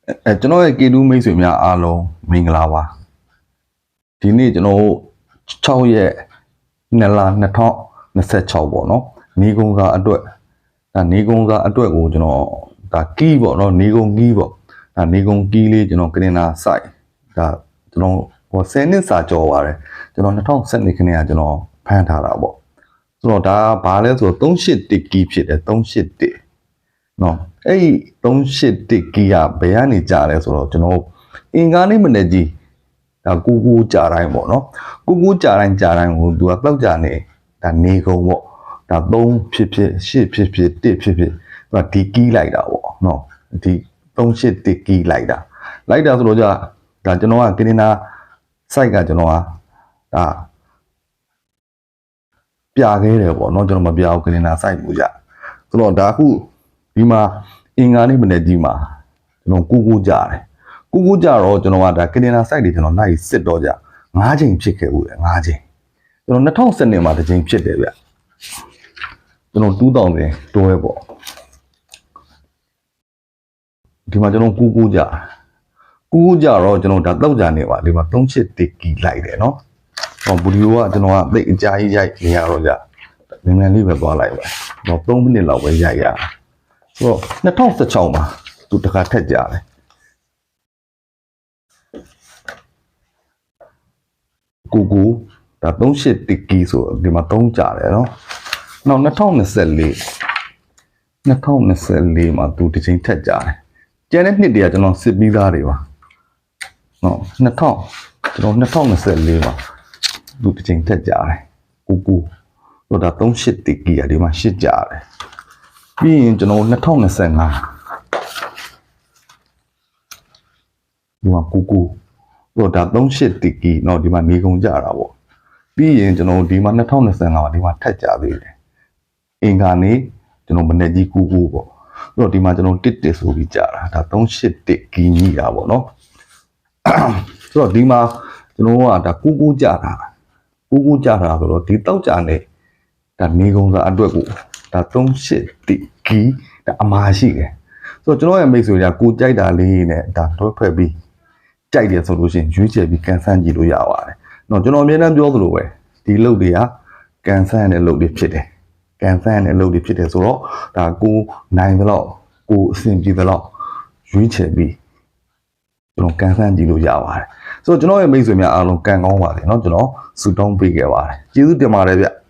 ကျွန်တော်ရဲ့ကေတူးမိတ်ဆွေများအားလုံးမင်္ဂလာပါဒီနေ့ကျွန်တော်6ရက်2လ2026ပေါ့နော်နေကုန်းစားအတွက်ဒါနေကုန်းစားအတွက်ကိုကျွန်တော်ဒါကီးပေါ့နော်နေကုန်းကီးပေါ့ဒါနေကုန်းကီးလေးကျွန်တော်ကရင်နာ site ဒါကျွန်တော်ဟို10နှစ်စာကြော်ပါတယ်ကျွန်တော်2012ခန်းကကျွန်တော်ဖမ်းထားတာပေါ့ဆိုတော့ဒါဘာလဲဆိုတော့381ကီးဖြစ်တယ်381နော်အဲ့ဒီ381ကီးကဘယ်ကနေကြာလဲဆိုတော့ကျွန်တော်အင်္ဂါနေ့မနေ့ကြီးဒါကူကြာတိုင်းပေါ့နော်ကူကြာတိုင်းကိုသူကတောက်ကြနေဒါနေကုန်ပေါ့ဒါ3ဖြစ်8ဖြစ်1ဖြစ်သူကဒီကီးလိုက်တာပေါ့နော်ဒီ381ကီးလိုက်တာဆိုတော့ဒါကျွန်တော်ကကရင်နာ site ကကျွန်တော်ကဒါပြခဲ့တယ်ပေါ့နော်ကျွန်တော်မပြဘူးကရင်နာ site ကိုကြဆိုတော့ဒါအခုဒီမှာအင်္ဂါနေ့မနေ့ကြီးမှာကျွန်တော်ကူကြတယ်ကူကြတော့ကျွန်တော်ကဒါကရင်နာ site တွေကျွန်တော်နိုင်စစ်တော့ကြ9ချိန်ဖြစ်ခဲ့ဘူးလေ9ချိန်ကျွန်တော်2010မှာတစ်ချိန်ဖြစ်တယ်ဗျကျွန်တော်2000တွဲပေါ့ဒီမှာကျွန်တော်ကူကြတော့ကျွန်တော်ဒါတောက်ကြနေပါဒီမှာ381ကီလိုက်တယ်နော်ဟောဗီဒီယိုကကျွန်တော်ကသိအကြာကြီးရိုက်နေရတော့ကြမြန်လေးပဲသွားလိုက်ပါတော့3မိနစ်လောက်ပဲရိုက်ရဆိုတော့2016မှာသူတခါထက်ကြတယ်ကူဒါ381ကီဆိုဒီမှာ3ကြတယ်နော်နောက်2024မှာသူတစ်ချိန်ထက်ကြတယ်ကျန်တဲ့နှစ်တည်းကကျွန်တော်စစ်ပြီးသားတွေပါနော်ကျွန်တော်2024မှာသူတစ်ချိန်ထက်ကြတယ်ကူတော့ဒါ381ကီဒီမှာ8ကြတယ်ပြီးရင်ကျွန်တော်2025ဒီမှာကူတော့ဒါ381ကီเนาะဒီမှာနေကုန်ကြတာပေါ့ပြီးရင်ကျွန်တော်ဒီမှာ2025မှာဒီမှာထက်ကြသေးတယ်အင်္ဂါနေ့ကျွန်တော်မနေ့ကြီးကူပေါ့တော့ဒီမှာကျွန်တော်တစ်ဆိုပြီးကြတာဒါ381ကီညိတာပေါ့เนาะဆိုတော့ဒီမှာကျွန်တော်ကဒါကူကြတာဆိုတော့ဒီတောက်ကြနေဒါနေကုန်စားအတွက်ကိုဒါ381ကီဒါအမားရှိတယ်ဆိုတော့ကျွန်တော်ရဲ့မိတ်ဆွေကကိုကြိုက်တာလေးနဲ့ဒါတွဲဖွဲ့ပြီးကြိုက်တယ်ဆိုလို့ရှိရင်ရွေးချယ်ပြီးကန်ဆန်းကြည့်လို့ရပါတယ်။နော်ကျွန်တော်အမြဲတမ်းပြောသလိုပဲဒီလုပ်တွေကကန်ဆန်းတဲ့လုပ်တွေဖြစ်တယ်။ကန်ဆန်းတဲ့လုပ်တွေဖြစ်တယ်ဆိုတော့ဒါကိုနိုင်သလောက်ကိုအဆင်ပြေသလောက်ရွေးချယ်ပြီးကျွန်တော်ကန်ဆန်းကြည့်လို့ရပါတယ်။ဆိုတော့ကျွန်တော်ရဲ့မိတ်ဆွေများအားလုံးကန်ကောင်းပါစေเนาะကျွန်တော်ဆုတောင်းပေးခဲ့ပါတယ်။ကျေးဇူးတင်ပါတယ်ဗျ။